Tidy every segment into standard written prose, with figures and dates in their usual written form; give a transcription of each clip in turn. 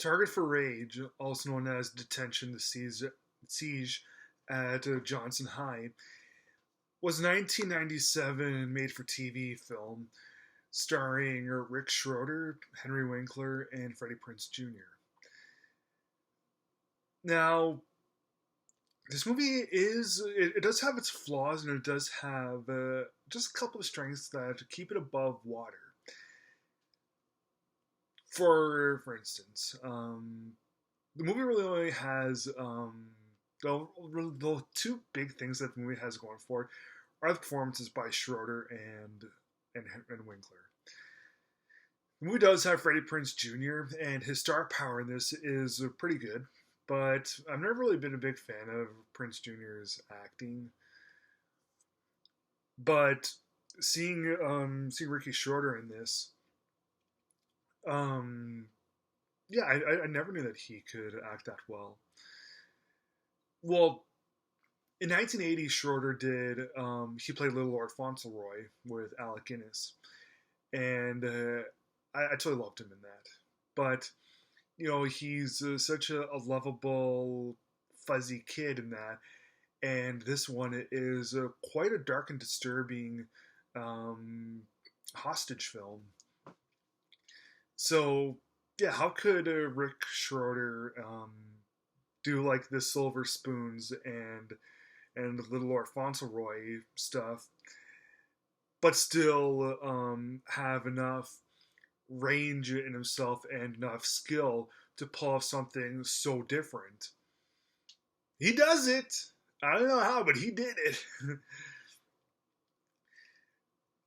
Target for Rage, also known as Detention, the Siege at Johnson High, was a 1997 made-for-TV film starring Rick Schroeder, Henry Winkler, and Freddie Prinze Jr. Now, this movie it does have its flaws, and it does have just a couple of strengths that keep it above water. For instance, the movie really only has the two big things that the movie has going for it are the performances by Schroeder and Winkler. The movie does have Freddie Prinze Jr. and his star power in this is pretty good, but I've never really been a big fan of Prinze Jr.'s acting. But seeing Ricky Schroeder in this, um, yeah, I never knew that he could act that well. Well, in 1980, Schroeder did. He played Little Lord Fauntleroy with Alec Guinness, and I totally loved him in that. But he's such a lovable, fuzzy kid in that, and this one is quite a dark and disturbing hostage film. So yeah, how could Rick Schroeder do like the Silver Spoons and Little Lord Fauntleroy stuff, but still have enough range in himself and enough skill to pull off something so different? He does it. I don't know how, but he did it.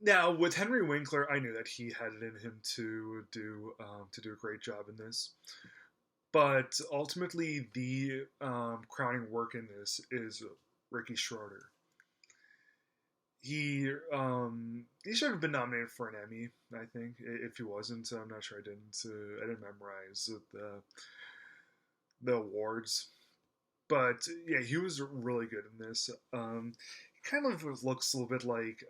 Now, with Henry Winkler, I knew that he had it in him to do a great job in this. But ultimately, the crowning work in this is Ricky Schroeder. He should have been nominated for an Emmy. I think if he wasn't, I'm not sure. I didn't memorize the awards, but yeah, he was really good in this. He kind of looks a little bit like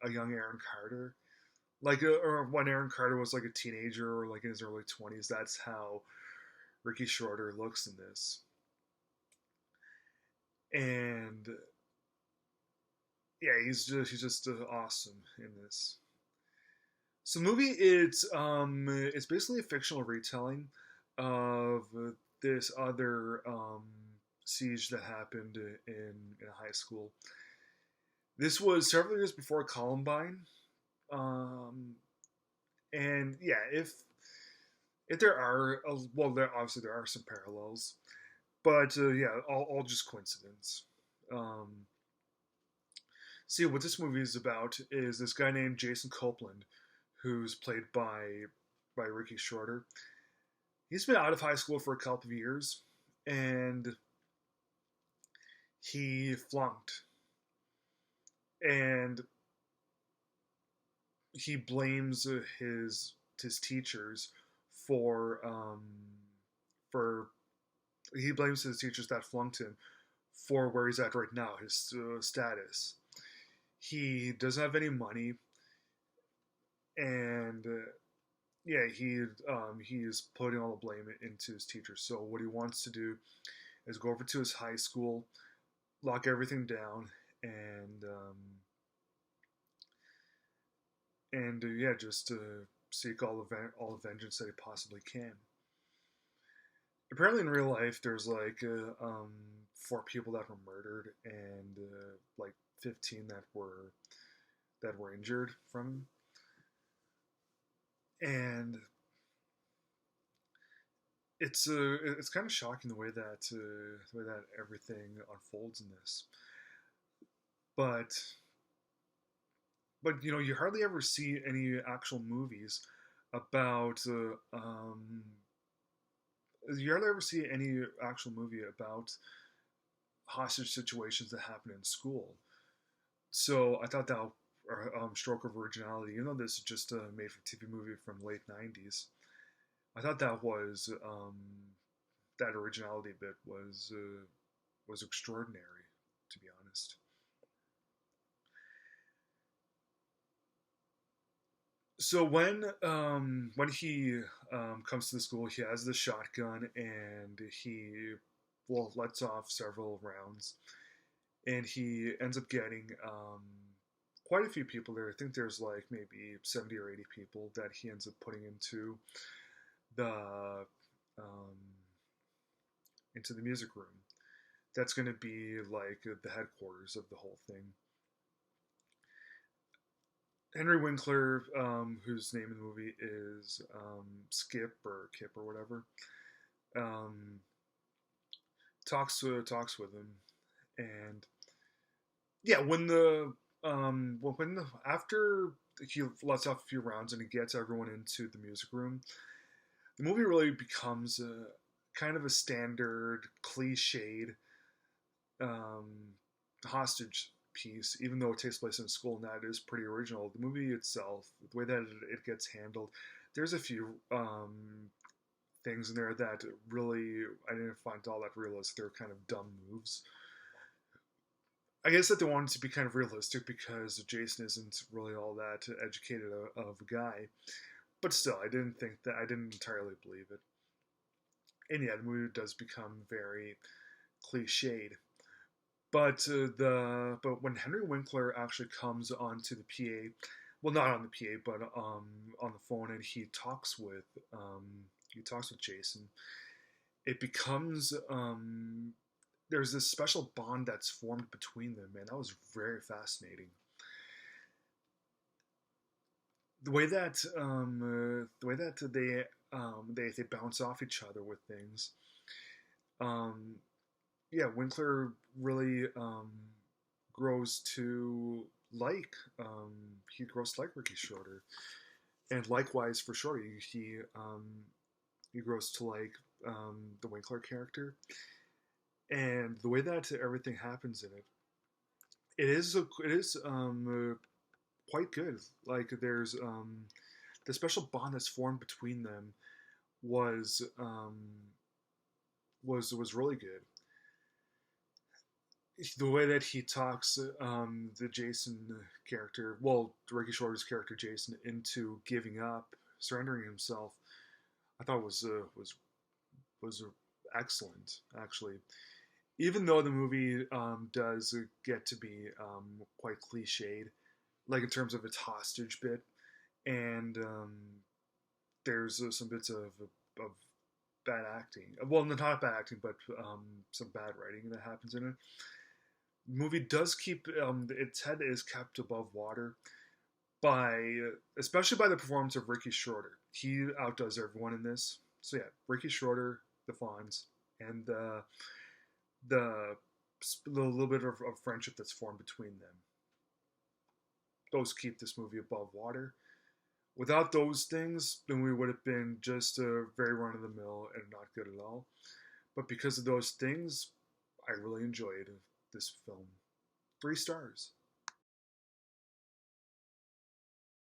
a young Aaron Carter, or when Aaron Carter was like a teenager or like in his early 20s. That's how Ricky Schroeder looks in this, and yeah, he's just awesome in this. So, the movie it's basically a fictional retelling of this other siege that happened in a high school. This was several years before Columbine, and yeah, if there are obviously there are some parallels, but yeah, all just coincidence. See, what this movie is about is this guy named Jason Copeland, who's played by Ricky Schroeder. He's been out of high school for a couple of years, and he flunked, and he blames his teachers for he blames his teachers that flunked him for where he's at right now, his status. He doesn't have any money, and yeah, he is putting all the blame into his teachers. So what he wants to do is go over to his high school, lock everything down, and yeah, just seek all the vengeance that he possibly can. Apparently, in real life, there's like 4 people that were murdered and like 15 that were injured from him, and it's kind of shocking the way that everything unfolds in this, but you hardly ever see any actual movies about you hardly ever see any actual movie about hostage situations that happen in school. So I thought that stroke of originality, even though this is just a made-for-TV movie from the late '90s, I thought that was that originality bit was extraordinary, to be honest. So when he comes to the school, he has the shotgun and he well lets off several rounds, and he ends up getting quite a few people there. I think there's like maybe 70 or 80 people that he ends up putting the um, into the music room. That's going to be like the headquarters of the whole thing. Henry Winkler, whose name in the movie is Skip or Kip or whatever, um, talks with him, and yeah, when the after he lets off a few rounds and he gets everyone into the music room, the movie really becomes a kind of a standard cliched um, hostage piece, even though it takes place in a school, and that is pretty original. The movie itself, the way that it gets handled, there's a few things in there that really I didn't find all that realistic. They're kind of dumb moves. I guess that they wanted to be kind of realistic because Jason isn't really all that educated of a guy, but still, I didn't entirely believe it. And yeah, the movie does become very cliched. But when Henry Winkler actually comes onto the PA, well, not on the PA, but on the phone, and he talks with Jason. It becomes there's this special bond that's formed between them, man. That was very fascinating. The way that they bounce off each other with things. Um, yeah, Winkler really grows to like he grows to like Ricky Schroeder, and likewise for Shorty, he grows to like the Winkler character, and the way that everything happens in it, it is quite good. Like there's the special bond that's formed between them was was really good. The way that he talks the Jason character, well, Ricky Shorter's character Jason, into giving up, surrendering himself, I thought was excellent. Actually, even though the movie does get to be quite cliched, like in terms of its hostage bit, and there's some bits of bad acting. Well, not bad acting, but some bad writing that happens in it. The movie does keep its head is kept above water by, especially by the performance of Ricky Schroeder. He outdoes everyone in this. So yeah, Ricky Schroeder, the Fonz, and the the little bit of friendship that's formed between them. Those keep this movie above water. Without those things, then we would have been just a very run of the mill and not good at all. But because of those things, I really enjoyed this film. 3 stars.